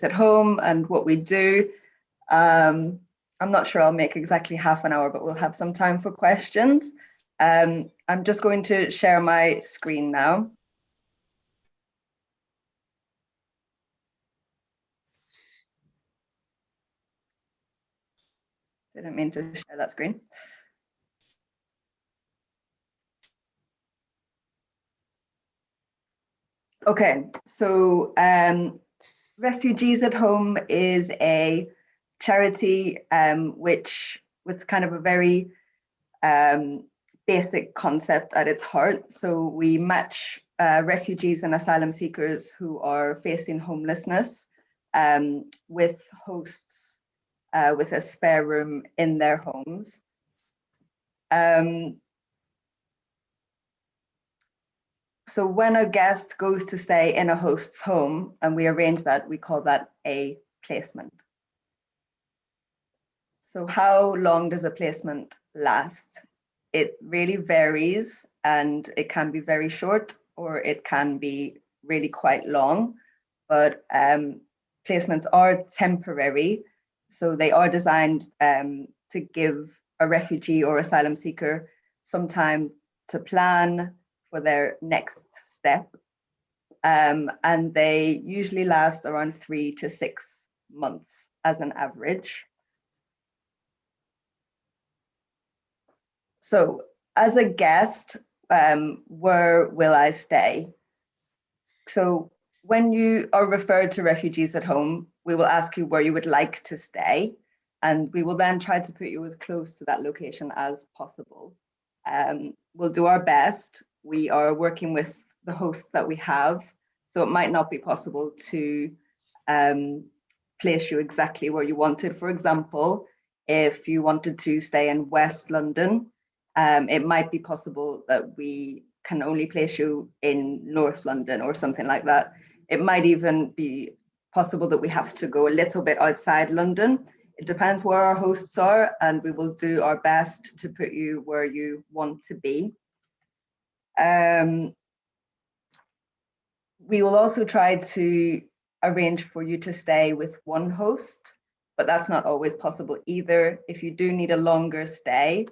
at home and what we do. I'm not sure I'll make exactly half an hour, but we'll have some time for questions. I'm just going to share my screen now. Didn't mean to share that screen. Okay, so Refugees at Home is a charity which, with kind of a very basic concept at its heart. So we match refugees and asylum seekers who are facing homelessness with hosts with a spare room in their homes. So when a guest goes to stay in a host's home and we arrange that, we call that a placement. So how long does a placement last? It really varies, and it can be very short or it can be really quite long, but placements are temporary. So they are designed to give a refugee or asylum seeker some time to plan for their next step. And they usually last around 3 to 6 months as an average. So as a guest, where will I stay? So when you are referred to Refugees at Home, we will ask you where you would like to stay, and we will then try to put you as close to that location as possible. We'll do our best. We are working with the hosts that we have, so it might not be possible to place you exactly where you wanted. For example, if you wanted to stay in West London, it might be possible that we can only place you in North London or something like that. It might even be possible that we have to go a little bit outside London. It depends where our hosts are, and we will do our best to put you where you want to be. We will also try to arrange for you to stay with one host, but that's not always possible either. If you do need a longer stay,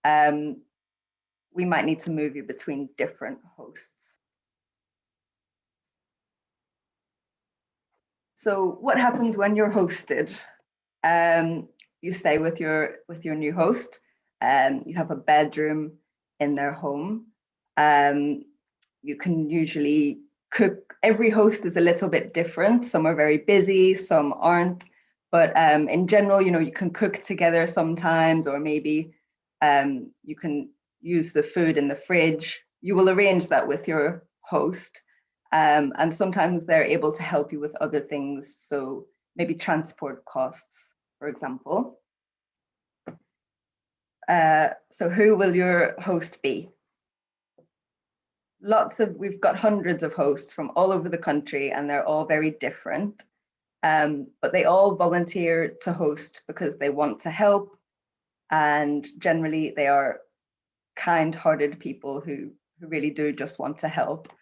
we might need to move you between different hosts. So what happens when you're hosted? You stay with your new host. You have a bedroom in their home. You can usually cook. Every host is a little bit different. Some are very busy, some aren't. But in general, you can cook together sometimes, or maybe you can use the food in the fridge. You will arrange that with your host. And sometimes they're able to help you with other things. So maybe transport costs, for example. So who will your host be? We've got hundreds of hosts from all over the country, and they're all very different. But they all volunteer to host because they want to help. And generally they are kind-hearted people who really do just want to help.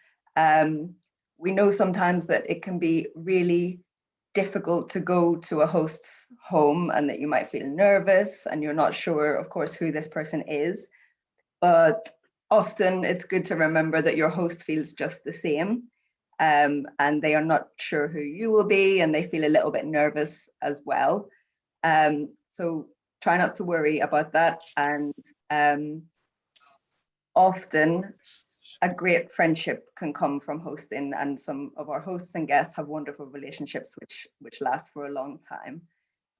We know sometimes that it can be really difficult to go to a host's home and that you might feel nervous and you're not sure, of course, who this person is. But often it's good to remember that your host feels just the same, and they are not sure who you will be, and they feel a little bit nervous as well. So try not to worry about that. And often a great friendship can come from hosting, and some of our hosts and guests have wonderful relationships which last for a long time.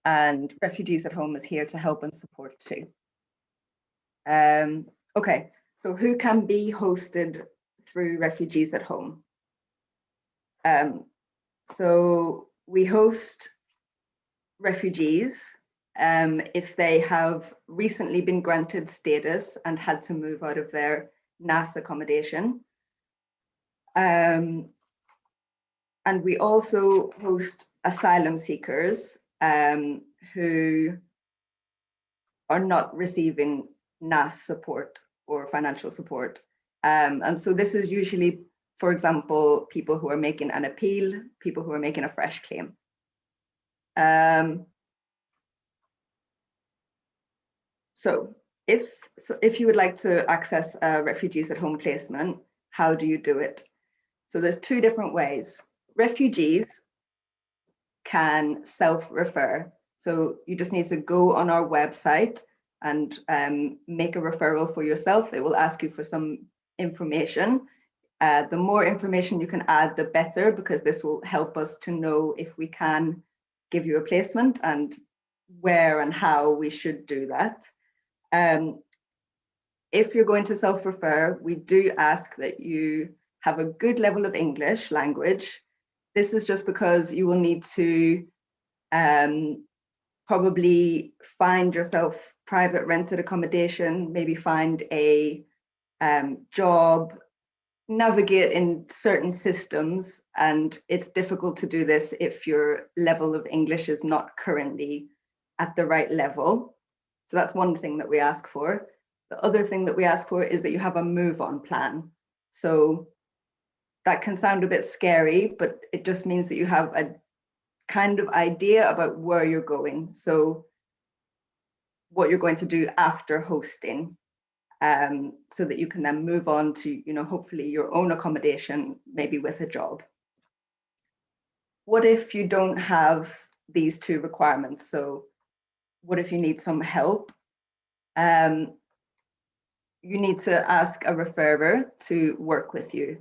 And Refugees at Home is here to help and support too. Okay, so who can be hosted through Refugees at Home? So we host refugees if they have recently been granted status and had to move out of their NAS accommodation. And we also host asylum seekers who are not receiving NAS support or financial support. And so this is usually, for example, people who are making an appeal, people who are making a fresh claim. So if you would like to access a Refugees at Home placement, how do you do it? So there's two different ways. Refugees can self-refer. So you just need to go on our website and make a referral for yourself. It will ask you for some information. The more information you can add, the better, because this will help us to know if we can give you a placement and where and how we should do that. If you're going to self-refer, we do ask that you have a good level of English language. This is just because you will need to probably find yourself private rented accommodation, maybe find a job, navigate in certain systems, and it's difficult to do this if your level of English is not currently at the right level. So that's one thing that we ask for. The other thing that we ask for is that you have a move-on plan. So that can sound a bit scary, but it just means that you have a kind of idea about where you're going. So what you're going to do after hosting, so that you can then move on to, hopefully your own accommodation, maybe with a job. What if you don't have these two requirements? So what if you need some help? You need to ask a referrer to work with you.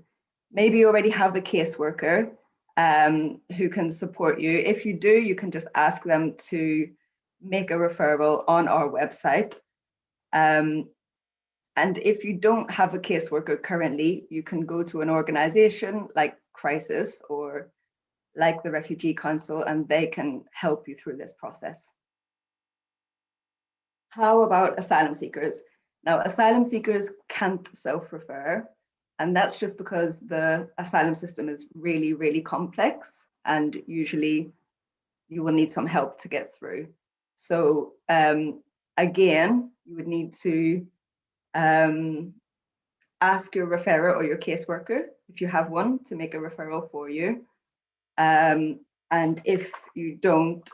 Maybe you already have a caseworker who can support you. If you do, you can just ask them to make a referral on our website. And if you don't have a caseworker currently, you can go to an organization like Crisis or like the Refugee Council, and they can help you through this process. How about asylum seekers? Now, asylum seekers can't self-refer, and that's just because the asylum system is really, really complex, and usually you will need some help to get through. So again, you would need to ask your referrer or your caseworker, if you have one, to make a referral for you. And if you don't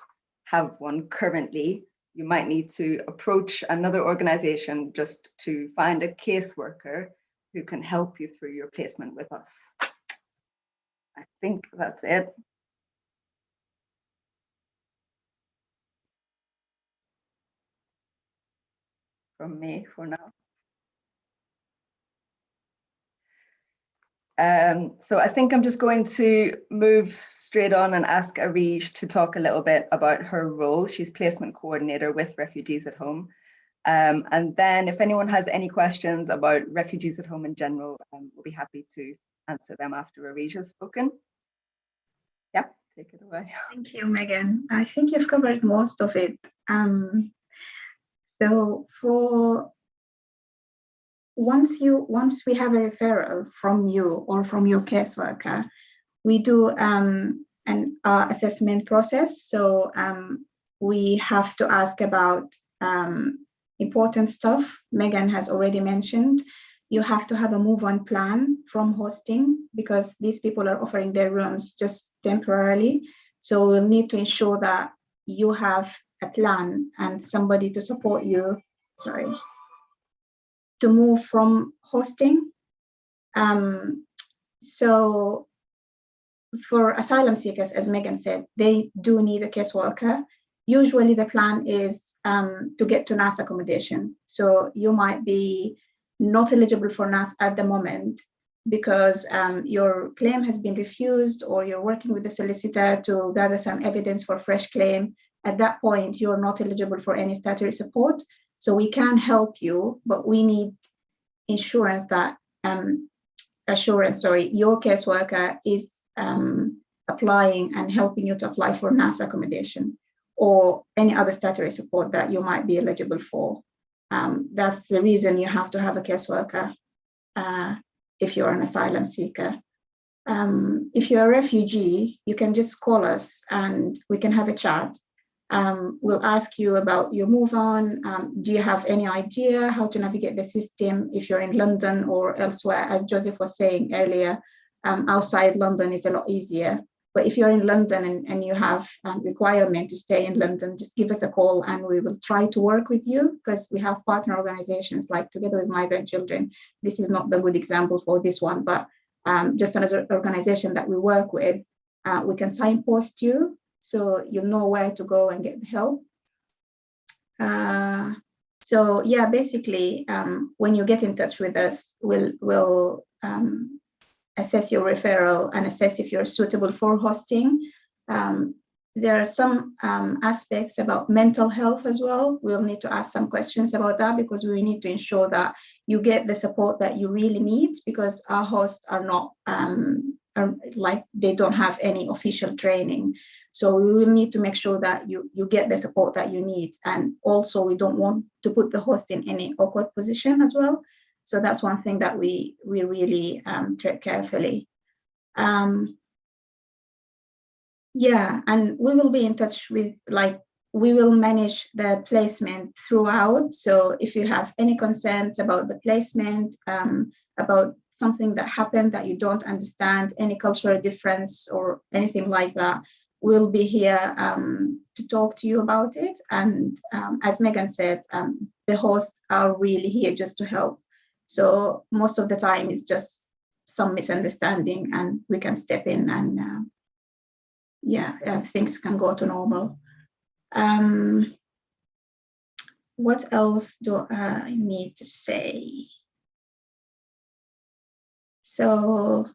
have one currently, you might need to approach another organization just to find a caseworker who can help you through your placement with us. I think that's it. From me for now. So I think I'm just going to move straight on and ask Arij to talk a little bit about her role. She's placement coordinator with Refugees at Home. And then if anyone has any questions about Refugees at Home in general, we'll be happy to answer them after Arij has spoken. Yeah, take it away. Thank you, Megan. I think you've covered most of it. So for once we have a referral from you or from your caseworker, we do an assessment process. So we have to ask about important stuff Megan has already mentioned. You have to have a move-on plan from hosting, because these people are offering their rooms just temporarily. So we'll need to ensure that you have a plan and somebody to support you, to move from hosting. So for asylum seekers, as Megan said, they do need a caseworker. Usually the plan is to get to NAS accommodation. So you might be not eligible for NAS at the moment because your claim has been refused, or you're working with the solicitor to gather some evidence for fresh claim. At that point, you're not eligible for any statutory support. So we can help you, but we need insurance that your caseworker is applying and helping you to apply for NAS accommodation or any other statutory support that you might be eligible for. That's the reason you have to have a caseworker if you're an asylum seeker. If you're a refugee, you can just call us and we can have a chat. We'll ask you about your move on. Do you have any idea how to navigate the system if you're in London or elsewhere? As Joseph was saying earlier, outside London is a lot easier, But if you're in London and you have requirement to stay in London, just give us a call and we will try to work with you, because we have partner organizations like Together with Migrant Children. This is not the good example for this one, but just another organization that we work with, we can signpost you so you'll know where to go and get the help. So yeah, basically, when you get in touch with us, we'll assess your referral and assess if you're suitable for hosting. There are some aspects about mental health as well. We'll need to ask some questions about that, because we need to ensure that you get the support that you really need, because our hosts are not, they don't have any official training. So we will need to make sure that you get the support that you need. And also we don't want to put the host in any awkward position as well. So that's one thing that we really tread carefully. Yeah, and we will be in touch with, we will manage the placement throughout. So if you have any concerns about the placement, about something that happened that you don't understand, any cultural difference or anything like that, we'll be here to talk to you about it. And as Megan said, the hosts are really here just to help. So most of the time it's just some misunderstanding and we can step in and things can go to normal. What else do I need to say? So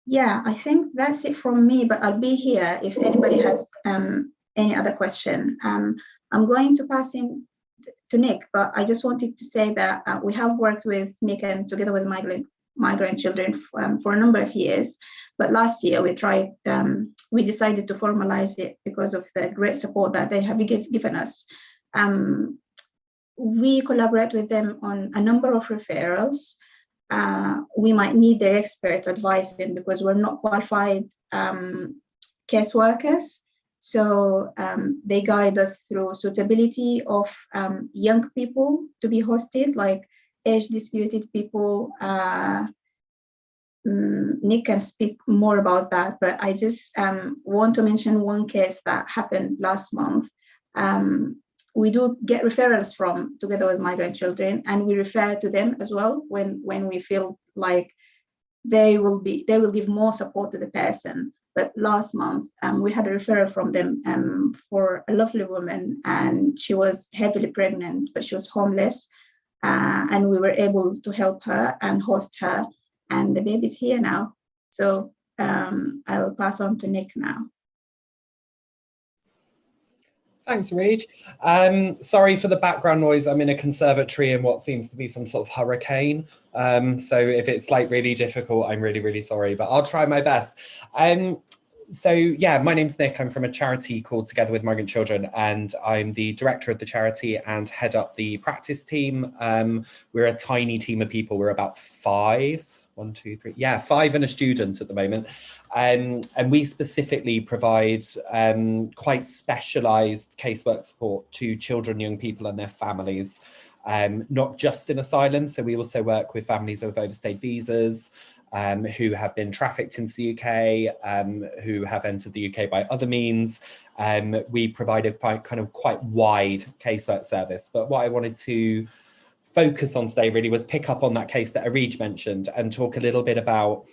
yeah, I think that's it from me, but I'll be here if anybody has any other question. I'm going to pass in to Nick, but I just wanted to say that we have worked with Nick and Together with Migrant Children for a number of years. But last year we decided to formalize it because of the great support that they have given us. We collaborate with them on a number of referrals. We might need their expert advice then, because we're not qualified caseworkers. So they guide us through suitability of young people to be hosted, like age disputed people. Nick can speak more about that, but I just want to mention one case that happened last month. We do get referrals from Together with Migrant Children, and we refer to them as well when we feel like they will give more support to the person. But last month, we had a referral from them for a lovely woman, and she was heavily pregnant, but she was homeless, and we were able to help her and host her, and the baby's here now. So I'll pass on to Nick now. Thanks, Reid. Sorry for the background noise. I'm in a conservatory in what seems to be some sort of hurricane. So if it's really difficult, I'm really sorry, but I'll try my best. So yeah, my name's Nick. I'm from a charity called Together with Migrant Children, and I'm the director of the charity and head up the practice team. We're a tiny team of people. We're about 5 and a student at the moment. And we specifically provide quite specialised casework support to children, young people and their families, not just in asylum. So we also work with families with overstayed visas, who have been trafficked into the UK, who have entered the UK by other means. We provide a quite wide casework service. But what I wanted to focus on today really was pick up on that case that Reid mentioned and talk a little bit about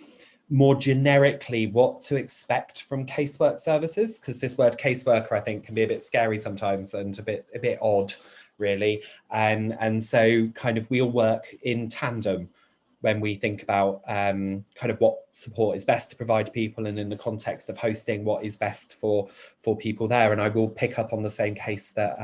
more generically what to expect from casework services, because this word caseworker I think can be a bit scary sometimes and a bit odd really, and so we all work in tandem when we think about what support is best to provide people, and in the context of hosting, what is best for people there. And I will pick up on the same case that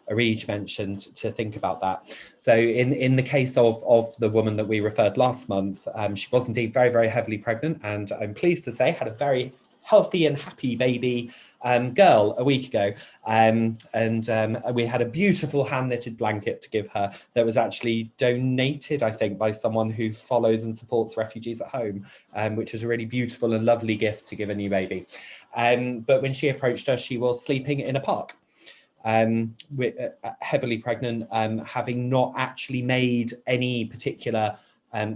Reid mentioned to think about that. So in the case of the woman that we referred last month, she was indeed very heavily pregnant, and I'm pleased to say had a very healthy and happy baby girl a week ago, and we had a beautiful hand knitted blanket to give her that was actually donated, I think, by someone who follows and supports refugees at home, which was a really beautiful and lovely gift to give a new baby. But when she approached us, she was sleeping in a park, heavily pregnant, having not actually made any particular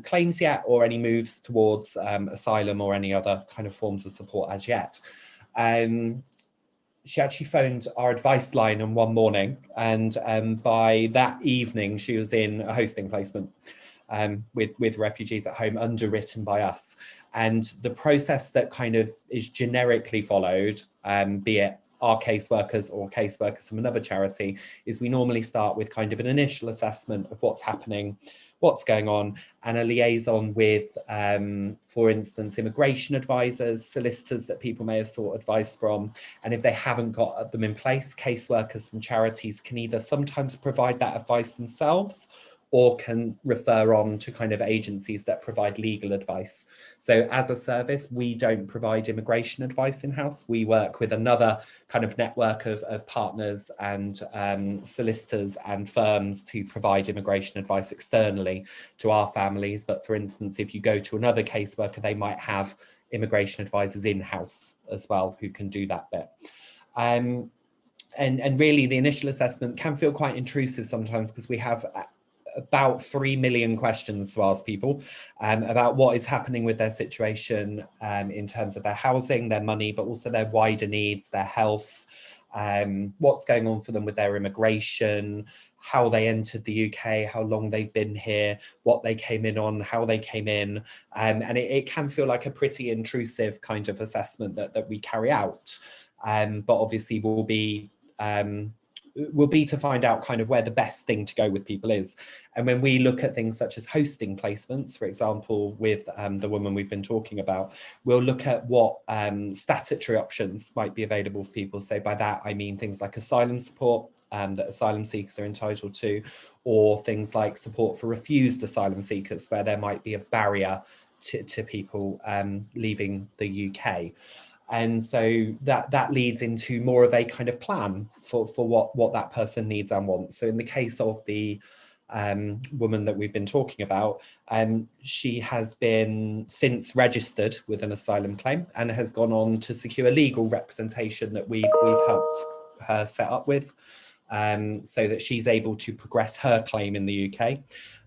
claims yet, or any moves towards asylum or any other kind of forms of support as yet. She actually phoned our advice line on one morning, and by that evening she was in a hosting placement with refugees at home, underwritten by us. And the process that kind of is generically followed, be it our caseworkers or caseworkers from another charity, is we normally start with kind of an initial assessment of what's happening, what's going on, and a liaison with, for instance, immigration advisors, solicitors that people may have sought advice from. And if they haven't got them in place, caseworkers from charities can either sometimes provide that advice themselves, or can refer on to kind of agencies that provide legal advice. So as a service, we don't provide immigration advice in-house. We work with another kind of network of partners and solicitors and firms to provide immigration advice externally to our families. But for instance, if you go to another caseworker, they might have immigration advisors in-house as well who can do that bit. And really the initial assessment can feel quite intrusive sometimes, because we have about 3 million questions to ask people about what is happening with their situation in terms of their housing, their money, but also their wider needs, their health, what's going on for them with their immigration, how they entered the UK, how long they've been here, what they came in on, how they came in. And it can feel like a pretty intrusive kind of assessment that we carry out. But obviously will be to find out kind of where the best thing to go with people is. And when we look at things such as hosting placements, for example, with the woman we've been talking about, we'll look at what statutory options might be available for people. So by that, I mean things like asylum support that asylum seekers are entitled to, or things like support for refused asylum seekers, where there might be a barrier to people leaving the UK. And so that leads into more of a kind of plan for what that person needs and wants. So in the case of the woman that we've been talking about, she has been since registered with an asylum claim and has gone on to secure legal representation that we've helped her set up with, so that she's able to progress her claim in the UK.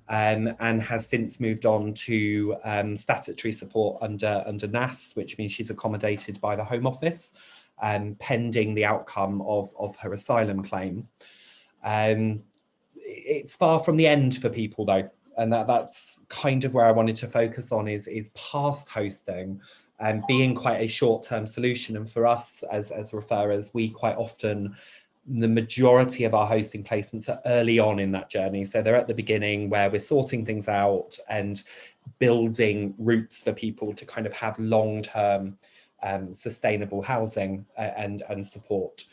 And has since moved on to statutory support under NAS, which means she's accommodated by the Home Office, pending the outcome of her asylum claim. It's far from the end for people though, and that's kind of where I wanted to focus on is past hosting and being quite a short-term solution. And for us as referrers, we quite often, the majority of our hosting placements are early on in that journey. So they're at the beginning where we're sorting things out and building routes for people to kind of have long-term sustainable housing and support.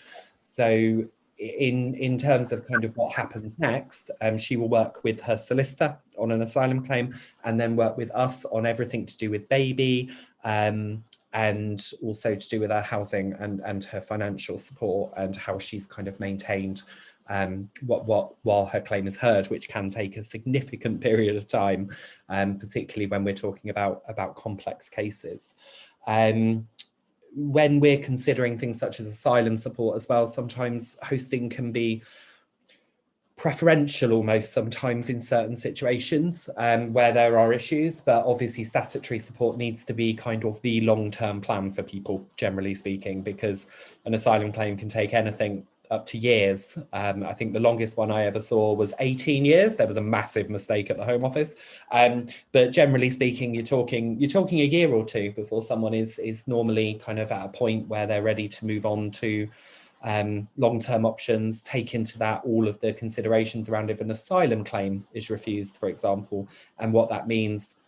So in terms of kind of what happens next, she will work with her solicitor on an asylum claim, and then work with us on everything to do with baby, and also to do with her housing and her financial support, and how she's kind of maintained while her claim is heard, which can take a significant period of time, particularly when we're talking about complex cases. When we're considering things such as asylum support as well, sometimes hosting can be preferential almost sometimes in certain situations where there are issues, but obviously statutory support needs to be kind of the long-term plan for people, generally speaking, because an asylum claim can take anything up to years. I think the longest one I ever saw was 18 years. There was a massive mistake at the Home Office. But generally speaking, you're talking a year or two before someone is normally kind of at a point where they're ready to move on to long-term options, take into that all of the considerations around if an asylum claim is refused, for example, and what that means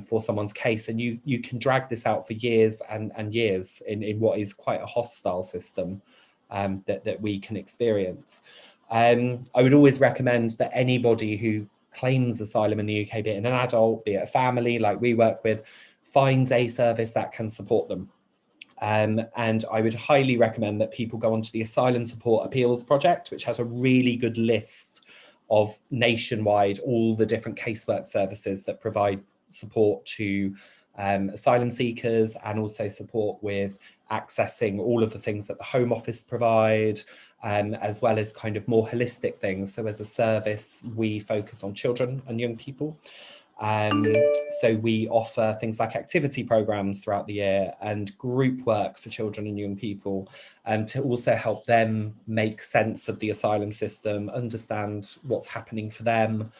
for someone's case. And you can drag this out for years and years in what is quite a hostile system that we can experience. I would always recommend that anybody who claims asylum in the UK, be it an adult, be it a family like we work with, finds a service that can support them. And I would highly recommend that people go onto the Asylum Support Appeals Project, which has a really good list of nationwide, all the different casework services that provide support to asylum seekers, and also support with accessing all of the things that the Home Office provide, as well as kind of more holistic things. So as a service, we focus on children and young people. So we offer things like activity programs throughout the year and group work for children and young people, to also help them make sense of the asylum system, understand what's happening for them,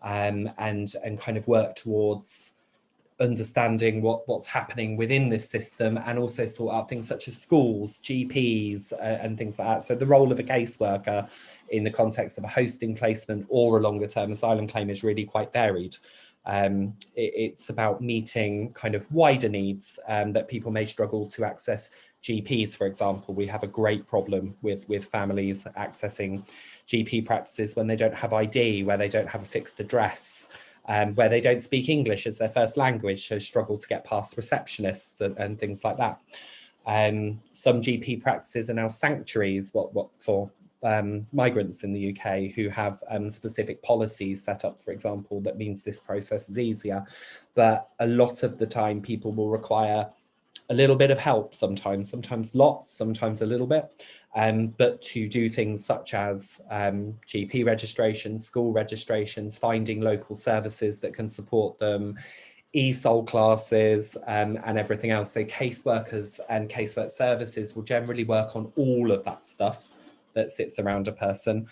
and kind of work towards understanding what's happening within this system, and also sort out things such as schools, GPs, and things like that. So the role of a caseworker in the context of a hosting placement or a longer term asylum claim is really quite varied. It's about meeting kind of wider needs, that people may struggle to access GPs, for example. We have a great problem with families accessing GP practices when they don't have ID, where they don't have a fixed address, where they don't speak English as their first language, so struggle to get past receptionists and things like that. Some GP practices are now sanctuaries for migrants in the UK who have specific policies set up, for example, that means this process is easier. But a lot of the time people will require a little bit of help sometimes lots, sometimes a little bit, but to do things such as GP registrations, school registrations, finding local services that can support them, ESOL classes, and everything else. So caseworkers and casework services will generally work on all of that stuff that sits around a person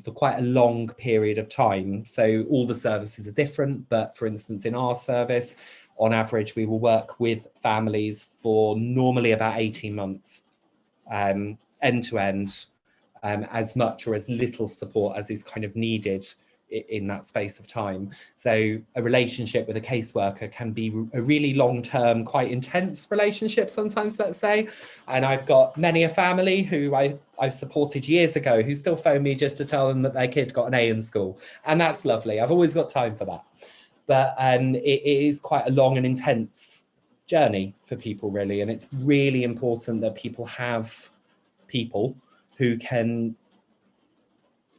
for quite a long period of time. So all the services are different, but for instance, in our service, on average, we will work with families for normally about 18 months, end to end, as much or as little support as is kind of needed in that space of time. So a relationship with a caseworker can be a really long-term, quite intense relationship sometimes, let's say. And I've got many a family who I've supported years ago who still phone me just to tell them that their kid got an A in school. And that's lovely. I've always got time for that. But it is quite a long and intense journey for people, really. And it's really important that people have people who can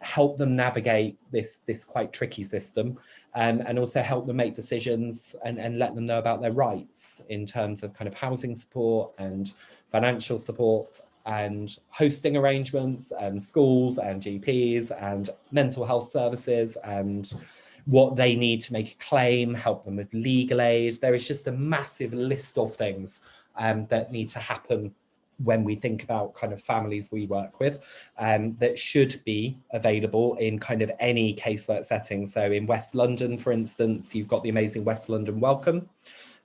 help them navigate this quite tricky system, and also help them make decisions and let them know about their rights in terms of kind of housing support and financial support and hosting arrangements and schools and GPs and mental health services and what they need to make a claim, help them with legal aid. There is just a massive list of things that need to happen when we think about kind of families we work with, that should be available in kind of any casework setting. So in West London, for instance, you've got the amazing West London Welcome,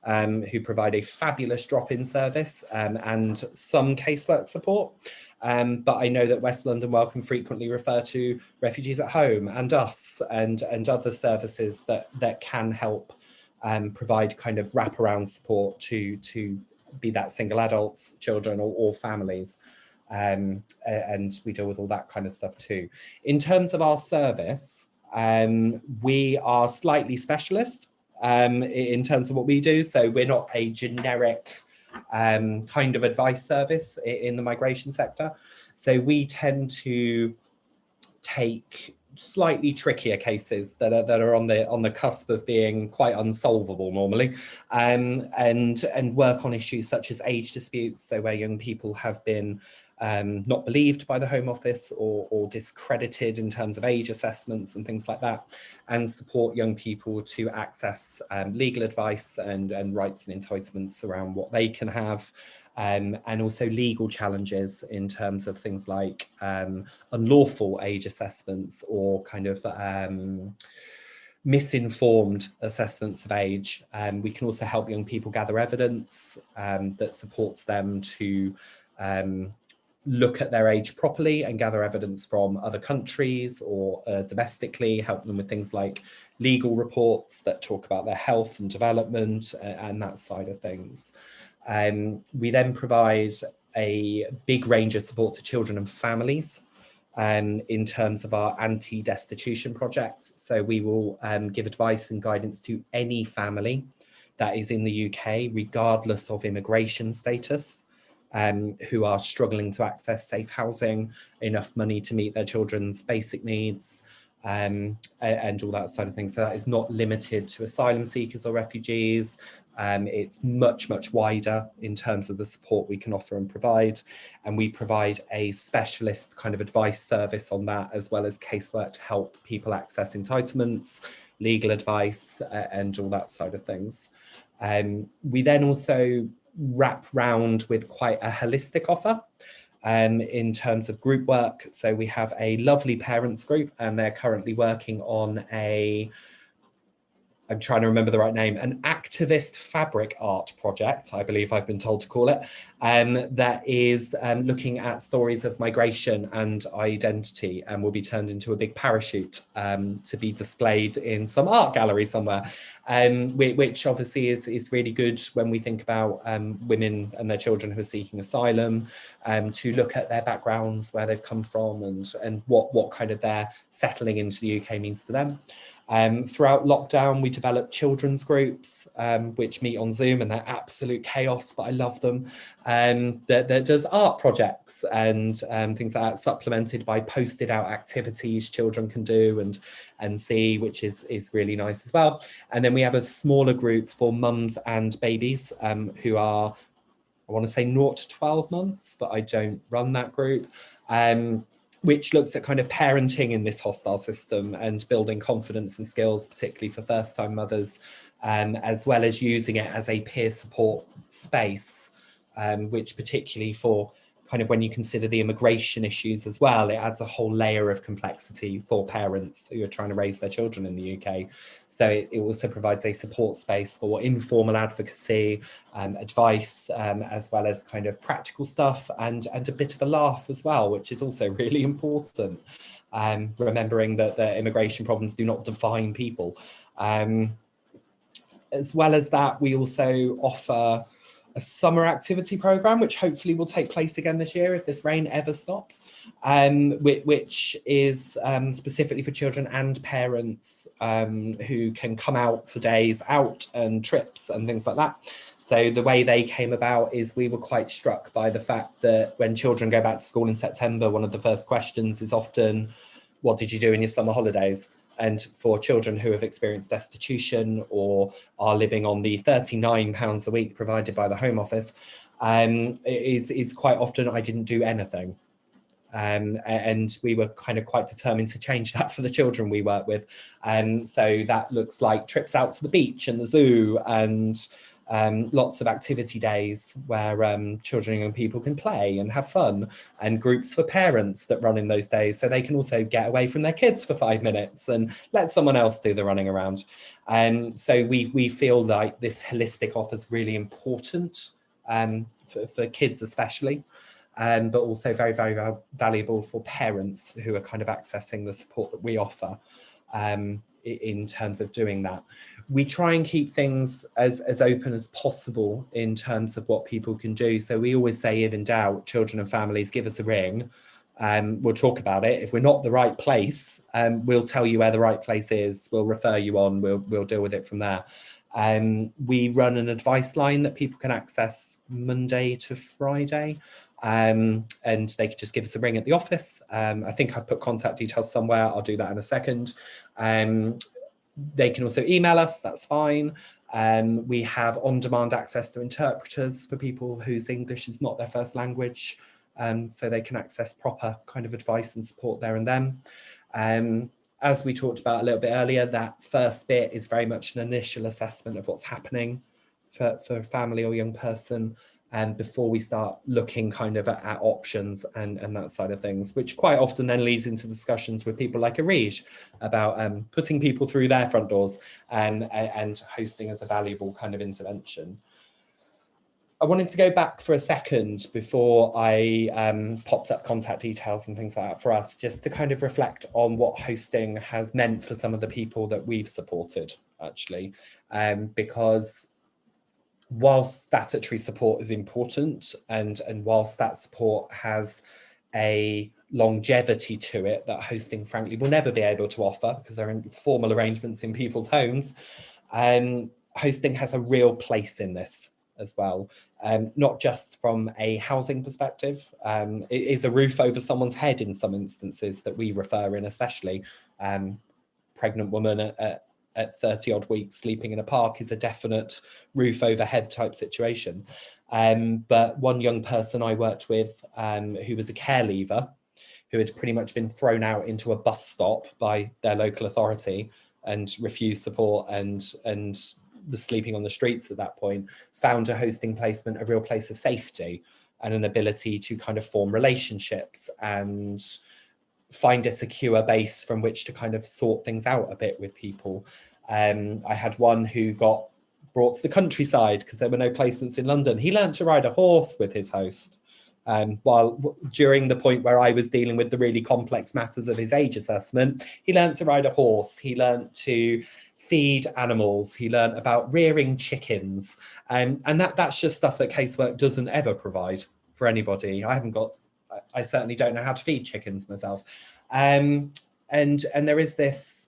who provide a fabulous drop-in service and some casework support. But I know that West London Welcome frequently refer to Refugees at Home and us and other services that can help provide kind of wraparound support to be that single adults, children or families. And we deal with all that kind of stuff too. In terms of our service, we are slightly specialist in terms of what we do. So we're not a generic kind of advice service in the migration sector. So we tend to take slightly trickier cases that are on the cusp of being quite unsolvable normally, and work on issues such as age disputes, so where young people have been not believed by the Home Office or discredited in terms of age assessments and things like that, and support young people to access legal advice and rights and entitlements around what they can have, and also legal challenges in terms of things like unlawful age assessments or kind of misinformed assessments of age. We can also help young people gather evidence that supports them to look at their age properly and gather evidence from other countries or domestically, help them with things like legal reports that talk about their health and development and that side of things. We then provide a big range of support to children and families in terms of our anti-destitution project. So we will give advice and guidance to any family that is in the UK, regardless of immigration status, who are struggling to access safe housing, enough money to meet their children's basic needs, and all that side of things. So that is not limited to asylum seekers or refugees, It's much, much wider in terms of the support we can offer and provide. And we provide a specialist kind of advice service on that, as well as casework to help people access entitlements, legal advice, and all that side of things. We then also wrap round with quite a holistic offer in terms of group work. So we have a lovely parents group, and they're currently working on I'm trying to remember the right name, an activist fabric art project, I believe I've been told to call it, that is looking at stories of migration and identity, and will be turned into a big parachute to be displayed in some art gallery somewhere, which obviously is really good when we think about women and their children who are seeking asylum, to look at their backgrounds, where they've come from, and what kind of their settling into the UK means to them. Throughout lockdown, we developed children's groups, which meet on Zoom, and they're absolute chaos, but I love them. That does art projects and things like that, supplemented by posted out activities children can do and see, which is really nice as well. And then we have a smaller group for mums and babies who are, I want to say 0 to 12 months, but I don't run that group. Which looks at kind of parenting in this hostile system and building confidence and skills, particularly for first-time mothers, as well as using it as a peer support space, which particularly for kind of when you consider the immigration issues as well, it adds a whole layer of complexity for parents who are trying to raise their children in the UK. So it also provides a support space for informal advocacy, advice, as well as kind of practical stuff and a bit of a laugh as well, which is also really important. Remembering that the immigration problems do not define people. As well as that, we also offer a summer activity program, which hopefully will take place again this year if this rain ever stops, which is specifically for children and parents who can come out for days out and trips and things like that. So the way they came about is we were quite struck by the fact that when children go back to school in September, one of the first questions is often, what did you do in your summer holidays? And for children who have experienced destitution or are living on the £39 a week provided by the Home Office, is quite often, I didn't do anything. And we were kind of quite determined to change that for the children we work with. So that looks like trips out to the beach and the zoo and lots of activity days where children and young people can play and have fun, and groups for parents that run in those days so they can also get away from their kids for 5 minutes and let someone else do the running around. So we feel like this holistic offer is really important for kids especially, but also very, very valuable for parents who are kind of accessing the support that we offer in terms of doing that. We try and keep things as open as possible in terms of what people can do. So we always say, if in doubt, children and families, give us a ring. We'll talk about it. If we're not the right place, we'll tell you where the right place is. We'll refer you on. We'll deal with it from there. We run an advice line that people can access Monday to Friday. And they could just give us a ring at the office. I think I've put contact details somewhere. I'll do that in a second. They can also email us, that's fine. We have on-demand access to interpreters for people whose English is not their first language, so they can access proper kind of advice and support there and then. As we talked about a little bit earlier, that first bit is very much an initial assessment of what's happening for a family or young person, before we start looking kind of at options and that side of things, which quite often then leads into discussions with people like Arij about putting people through their front doors and hosting as a valuable kind of intervention. I wanted to go back for a second before I popped up contact details and things like that for us, just to kind of reflect on what hosting has meant for some of the people that we've supported, actually, because whilst statutory support is important and whilst that support has a longevity to it that hosting frankly will never be able to offer because they're in formal arrangements in people's homes, hosting has a real place in this as well, not just from a housing perspective. It is a roof over someone's head in some instances that we refer in, especially pregnant woman at 30 odd weeks sleeping in a park is a definite roof overhead type situation. But one young person I worked with who was a care leaver, who had pretty much been thrown out into a bus stop by their local authority and refused support and was sleeping on the streets at that point, found a hosting placement a real place of safety and an ability to kind of form relationships and find a secure base from which to kind of sort things out a bit with people. I had one who got brought to the countryside because there were no placements in London. He learned to ride a horse with his host. While during the point where I was dealing with the really complex matters of his age assessment, he learned to ride a horse. He learned to feed animals. He learned about rearing chickens. And that's just stuff that casework doesn't ever provide for anybody. I certainly don't know how to feed chickens myself. And there is this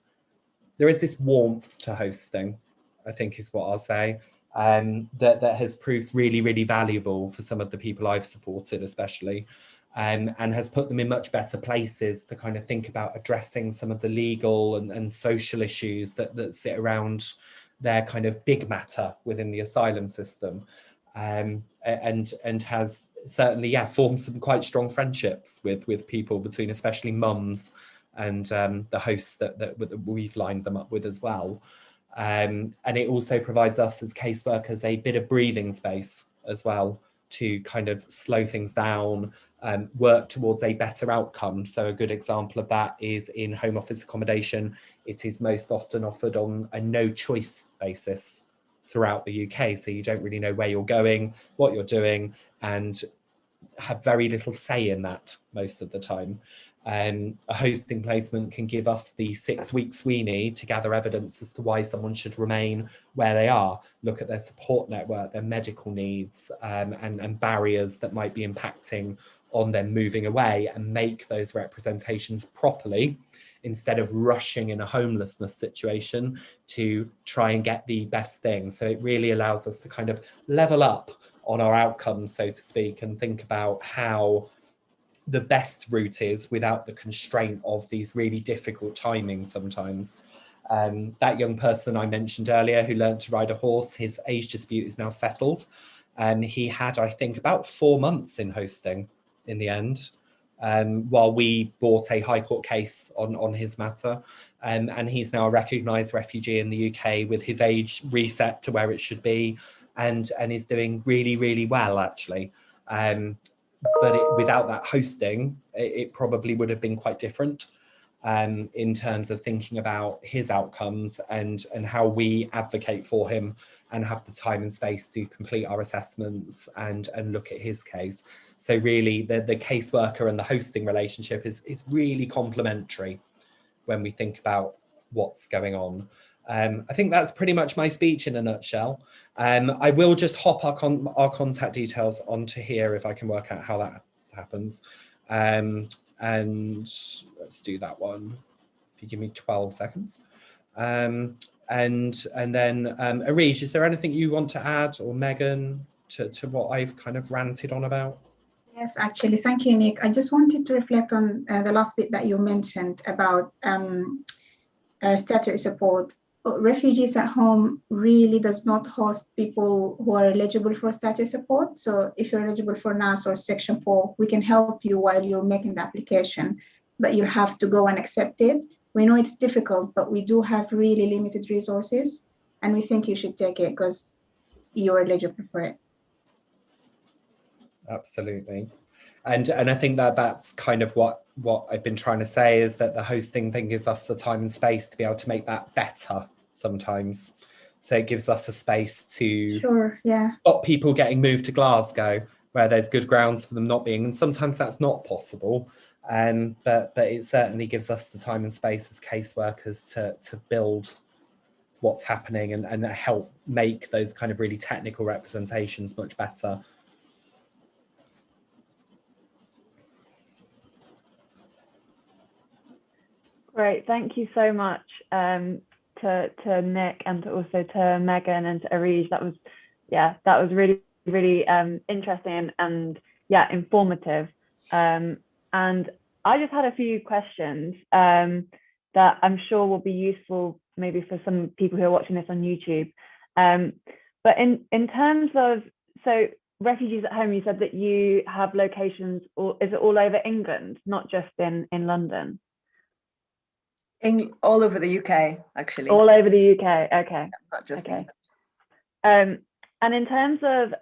warmth to hosting, I think is what I'll say, that has proved really, really valuable for some of the people I've supported, especially, and has put them in much better places to kind of think about addressing some of the legal and social issues that sit around their kind of big matter within the asylum system, and has certainly formed some quite strong friendships with people, between especially mums and the hosts that we've lined them up with as well. And it also provides us as caseworkers a bit of breathing space as well to kind of slow things down, work towards a better outcome. So a good example of that is in home office accommodation. It is most often offered on a no choice basis throughout the UK. So you don't really know where you're going, what you're doing, and have very little say in that most of the time. A hosting placement can give us the 6 weeks we need to gather evidence as to why someone should remain where they are, look at their support network, their medical needs, and barriers that might be impacting on them moving away, and make those representations properly, instead of rushing in a homelessness situation to try and get the best thing. So it really allows us to kind of level up on our outcomes, so to speak, and think about how the best route is without the constraint of these really difficult timings sometimes. That young person I mentioned earlier who learned to ride a horse, his age dispute is now settled. He had, I think, about 4 months in hosting in the end, while we brought a High Court case on his matter. And he's now a recognised refugee in the UK with his age reset to where it should be, and is doing really, really well, actually. But without that hosting, it probably would have been quite different in terms of thinking about his outcomes and how we advocate for him and have the time and space to complete our assessments and look at his case. So really, the caseworker and the hosting relationship is really complementary when we think about what's going on. I think that's pretty much my speech in a nutshell. I will just hop our contact details onto here if I can work out how that happens. And let's do that one. If you give me 12 seconds. And then Arish, is there anything you want to add, or Megan, to what I've kind of ranted on about? Yes, actually, thank you, Nick. I just wanted to reflect on the last bit that you mentioned about statutory support. Refugees at Home really does not host people who are eligible for statutory support. So if you're eligible for NAS or Section 4, we can help you while you're making the application, but you have to go and accept it. We know it's difficult, but we do have really limited resources, and we think you should take it because you're eligible for it. Absolutely. And I think that's kind of what I've been trying to say, is that the hosting thing gives us the time and space to be able to make that better sometimes. So it gives us a space to stop people getting moved to Glasgow where there's good grounds for them not being, and sometimes that's not possible. But it certainly gives us the time and space as caseworkers to build what's happening and help make those kind of really technical representations much better. Great, thank you so much to Nick, and also to Megan and to Arish. That was really, really interesting and informative. And I just had a few questions that I'm sure will be useful maybe for some people who are watching this on YouTube. But in terms of, so Refugees at Home, you said that you have locations, or is it all over England, not just in London? All over the UK, actually. All over the UK, okay. Not just Okay. England. And in terms of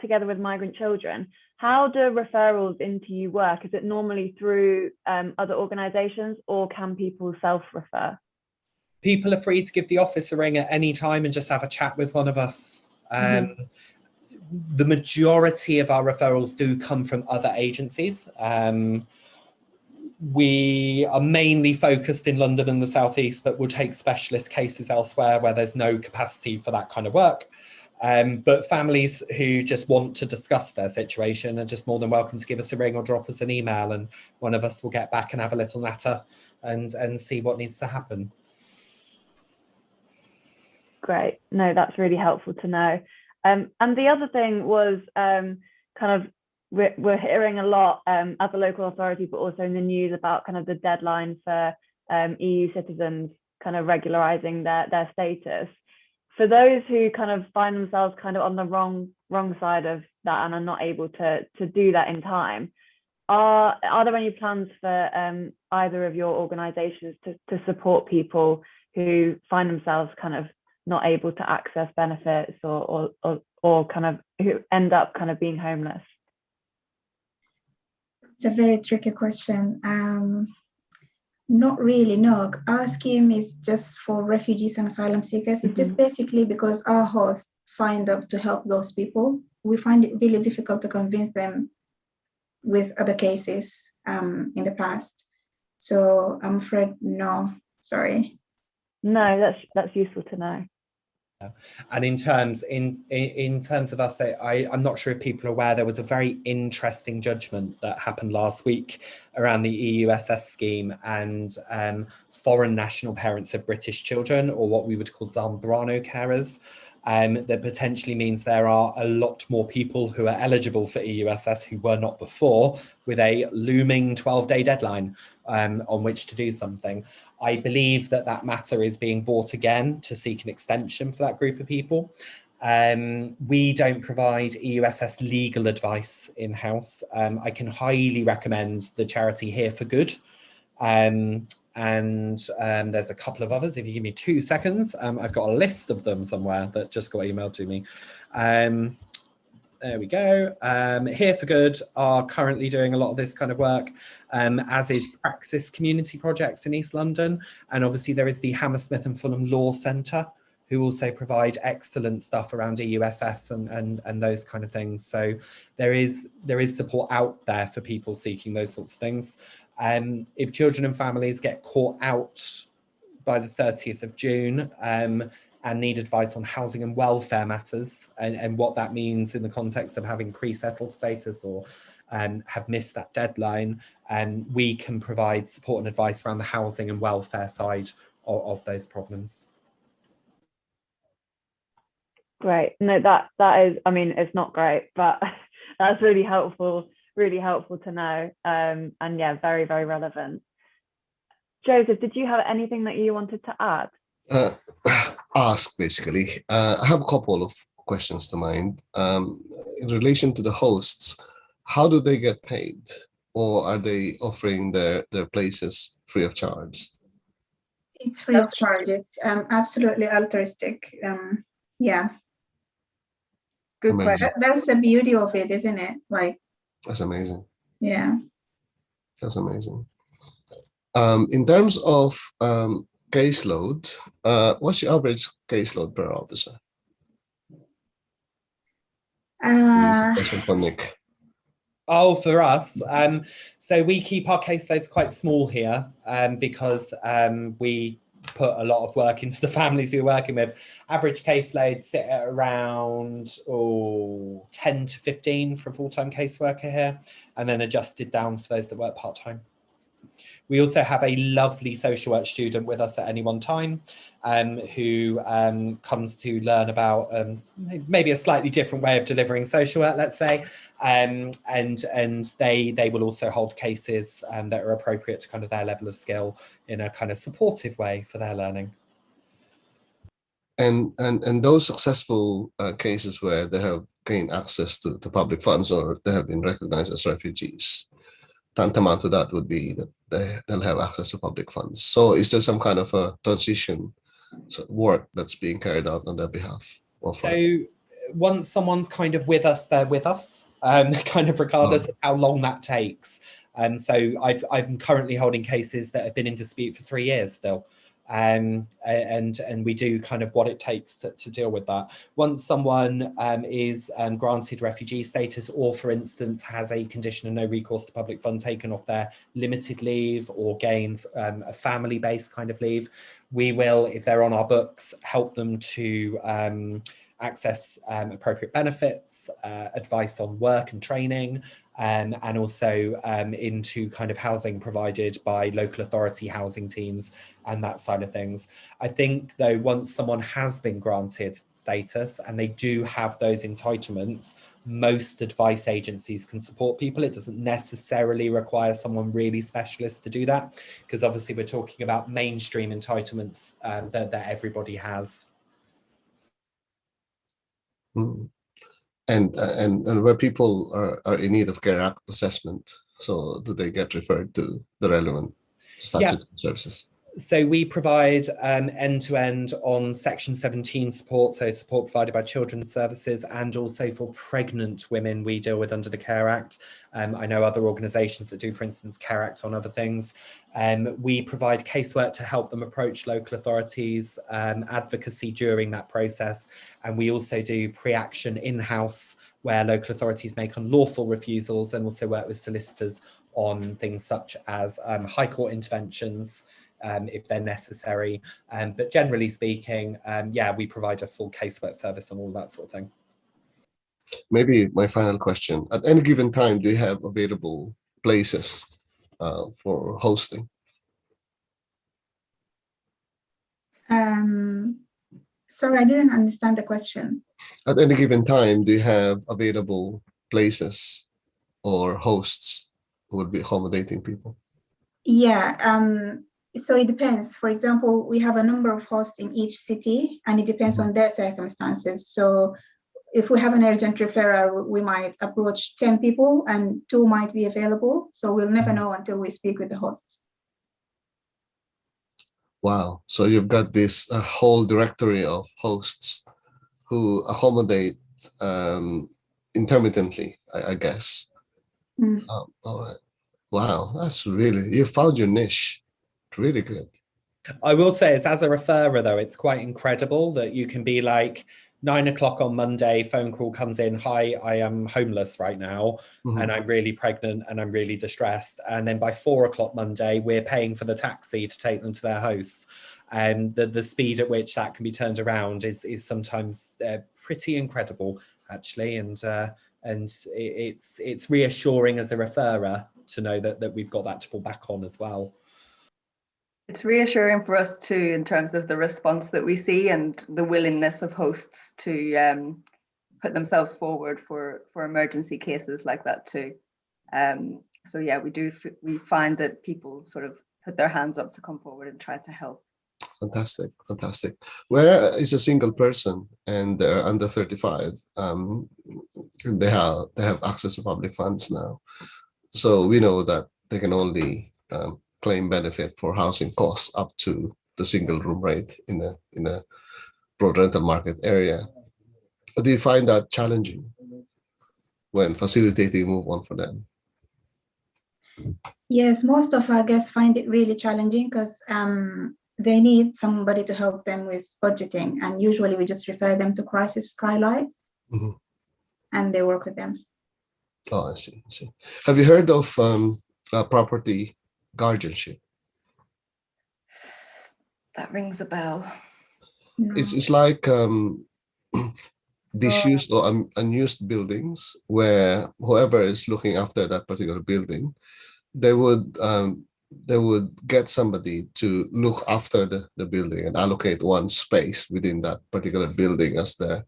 Together with Migrant Children, how do referrals into you work? Is it normally through other organisations, or can people self-refer? People are free to give the office a ring at any time and just have a chat with one of us. The majority of our referrals do come from other agencies. We are mainly focused in London and the South East, but we'll take specialist cases elsewhere where there's no capacity for that kind of work. But families who just want to discuss their situation are just more than welcome to give us a ring or drop us an email, and one of us will get back and have a little natter and see what needs to happen. Great. No, that's really helpful to know. And the other thing was kind of, we're hearing a lot as a local authority, but also in the news, about kind of the deadline for EU citizens kind of regularising their status. For those who kind of find themselves kind of on the wrong side of that and are not able to do that in time, are there any plans for either of your organisations to support people who find themselves kind of not able to access benefits, or kind of who end up kind of being homeless? It's a very tricky question. Not really, no. Our scheme is just for refugees and asylum seekers. It's just basically because our hosts signed up to help those people. We find it really difficult to convince them with other cases in the past. So I'm afraid, no, sorry. No, that's useful to know. And in terms of us, I'm not sure if people are aware, there was a very interesting judgment that happened last week around the EUSS scheme and foreign national parents of British children, or what we would call Zambrano carers. That potentially means there are a lot more people who are eligible for EUSS who were not before, with a looming 12-day deadline on which to do something. I believe that matter is being brought again to seek an extension for that group of people. We don't provide EUSS legal advice in-house. I can highly recommend the charity Here for Good. And there's a couple of others. If you give me 2 seconds, I've got a list of them somewhere that just got emailed to me. There we go. Here for Good are currently doing a lot of this kind of work, as is Praxis Community Projects in East London. And obviously there is the Hammersmith and Fulham Law Centre, who also provide excellent stuff around EUSS and those kind of things. So there is support out there for people seeking those sorts of things. If children and families get caught out by the 30th of June and need advice on housing and welfare matters and what that means in the context of having pre-settled status or have missed that deadline, we can provide support and advice around the housing and welfare side of those problems. Great. No, that is, I mean, it's not great, but that's really helpful to know. And yeah, very, very relevant. Joseph, did you have anything that you wanted to add? Ask, basically. I have a couple of questions to mind. In relation to the hosts, how do they get paid? Or are they offering their places free of charge? It's free of charge. It's absolutely altruistic. Yeah. Good Amazing. question. That's the beauty of it, isn't it? Like, That's amazing. yeah. That's amazing. In terms of caseload, what's your average caseload per officer? Question for Nick. Oh, for us, so we keep our caseloads quite small here because we put a lot of work into the families we're working with. Average caseloads sit at around 10 to 15 for a full-time caseworker here, and then adjusted down for those that work part-time. We also have a lovely social work student with us at any one time who comes to learn about maybe a slightly different way of delivering social work, let's say, and they will also hold cases that are appropriate to kind of their level of skill in a kind of supportive way for their learning. And those successful cases where they have gained access to public funds or they have been recognized as refugees, tantamount to that would be that they'll have access to public funds. So is there some kind of a transition work that's being carried out on their behalf? So once someone's kind of with us, they're with us, kind of regardless of how long that takes. So I'm currently holding cases that have been in dispute for 3 years still. And we do kind of what it takes to deal with that. Once someone is granted refugee status, or for instance has a condition of no recourse to public fund taken off their limited leave, or gains a family-based kind of leave, we will, if they're on our books, help them to access appropriate benefits, advice on work and training, and also into kind of housing provided by local authority housing teams and that side of things. I think though, once someone has been granted status and they do have those entitlements, most advice agencies can support people. It doesn't necessarily require someone really specialist to do that, because obviously we're talking about mainstream entitlements that everybody has. Mm. And where people are in need of care act assessment, so do they get referred to the relevant statutory services? So we provide end-to-end on Section 17 support, so support provided by Children's Services, and also for pregnant women we deal with under the Care Act. I know other organisations that do, for instance, Care Act on other things. We provide casework to help them approach local authorities, advocacy during that process, and we also do pre-action in-house where local authorities make unlawful refusals, and also work with solicitors on things such as High Court interventions, if they're necessary. But generally speaking, we provide a full casework service and all that sort of thing. Maybe my final question, at any given time, do you have available places for hosting? Sorry, I didn't understand the question. At any given time, do you have available places or hosts who would be accommodating people? Yeah, so it depends. For example, we have a number of hosts in each city, and it depends on their circumstances. So if we have an urgent referral, we might approach 10 people and 2 might be available. So we'll never know until we speak with the hosts. Wow. So you've got this whole directory of hosts who accommodate intermittently, I guess. All right. Wow, that's really, you found your niche. Really good. I will say, it's as a referrer though, it's quite incredible that you can be like 9 o'clock on Monday, phone call comes in, hi, I am homeless right now, and I'm really pregnant and I'm really distressed. And then by 4 o'clock Monday, we're paying for the taxi to take them to their hosts. And the speed at which that can be turned around is sometimes pretty incredible, actually. And it's reassuring as a referrer to know that we've got that to fall back on as well. It's reassuring for us too, in terms of the response that we see and the willingness of hosts to put themselves forward for emergency cases like that too. So yeah, we find that people sort of put their hands up to come forward and try to help. Fantastic, fantastic. Where is a single person and they're under 35, they have access to public funds now. So we know that they can only claim benefit for housing costs up to the single room rate in a broad rental market area. Do you find that challenging when facilitating move on for them? Yes, most of our guests find it really challenging because they need somebody to help them with budgeting, and usually we just refer them to Crisis Skylight, and they work with them. Oh, I see. Have you heard of property guardianship? That rings a bell. No. It's like disused or unused buildings where whoever is looking after that particular building, they would get somebody to look after the building and allocate one space within that particular building as their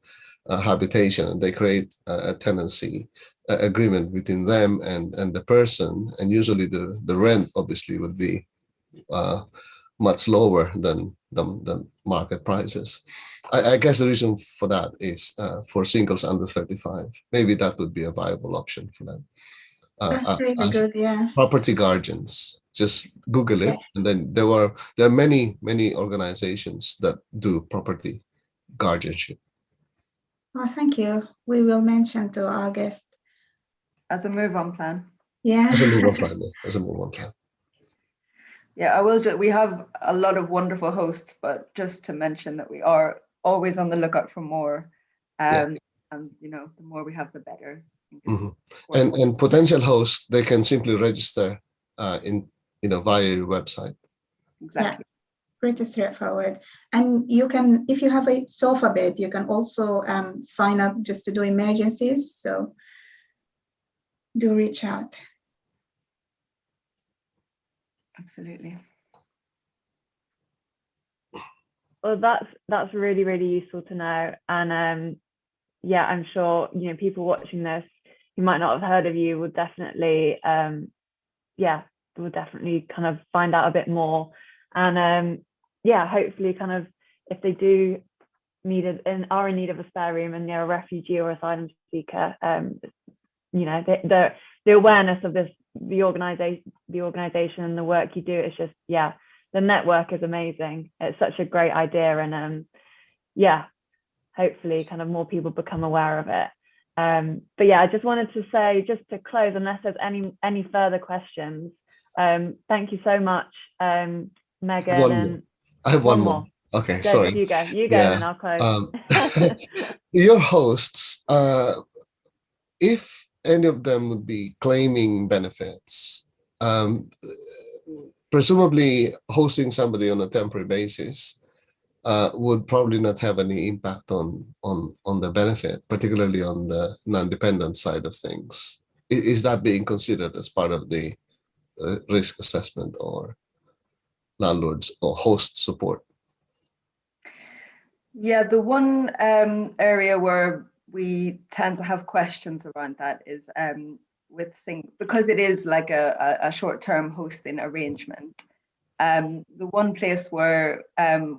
habitation. And they create a tenancy agreement between them and the person, and usually the rent obviously would be much lower than market prices. I guess the reason for that is for singles under 35. Maybe that would be a viable option for them. That's really As good. Yeah. property guardians. Just Google it, Okay. and then there are many organizations that do property guardianship. Well, thank you. We will mention to our guest. As a move-on plan. Yeah. As a move-on plan. As a move-on plan. Yeah, I will. We have a lot of wonderful hosts, but just to mention that we are always on the lookout for more. And you know, the more we have, the better. And potential hosts, they can simply register via your website. Exactly. Yeah, pretty straightforward. And you can, if you have a sofa bed, you can also sign up just to do emergencies. So do reach out. Absolutely. Well, that's really, really useful to know. And yeah, I'm sure, you know, people watching this who might not have heard of you will definitely, will definitely kind of find out a bit more. And yeah, hopefully kind of if they do are in need of a spare room and they're a refugee or asylum seeker, you know, the awareness of this, the organization and the work you do, it's just, yeah, the network is amazing. It's such a great idea. And yeah, hopefully kind of more people become aware of it. But yeah, I just wanted to say, just to close, unless there's any further questions, thank you so much, Megan. I have one more. Okay, sorry. You go and I'll close. Your hosts, if any of them would be claiming benefits, presumably hosting somebody on a temporary basis would probably not have any impact on the benefit, particularly on the non-dependent side of things. Is that being considered as part of the risk assessment or landlords or host support? Yeah, the one area where we tend to have questions around that is because it is like a short-term hosting arrangement. The one place where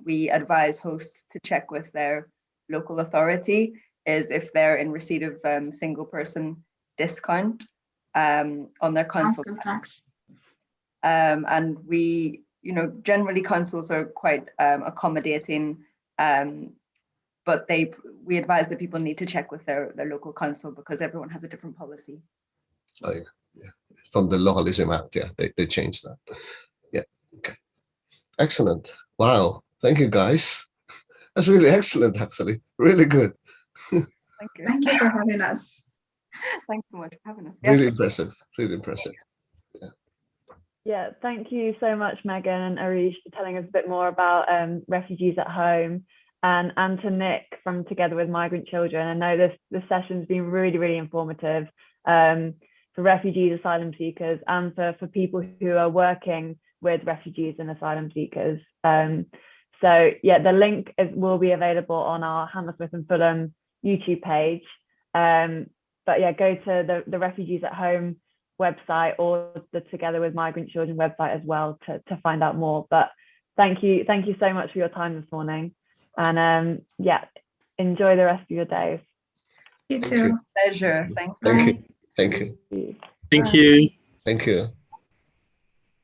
we advise hosts to check with their local authority is if they're in receipt of single person discount on their council tax. And we, you know, generally councils are quite accommodating, but we advise that people need to check with their local council because everyone has a different policy. Oh yeah. From the Localism Act, yeah, they changed that. Yeah, okay. Excellent. Wow. Thank you, guys. That's really excellent, actually. Really good. Thank you. Thank you for having us. Thanks so much for having us. Really impressive. Really impressive. Yeah. Yeah, thank you so much, Megan and Arish, for telling us a bit more about refugees at home, and to Nick from Together with Migrant Children. I know this session's been really, really informative for refugees, asylum seekers, and for people who are working with refugees and asylum seekers. So yeah, the link will be available on our Hammersmith and Fulham YouTube page. But yeah, go to the Refugees at Home website or the Together with Migrant Children website as well to find out more. But thank you so much for your time this morning, and yeah, enjoy the rest of your days. You too. Pleasure. Thank you. Thank you. Thank you. Thank you. Thank you.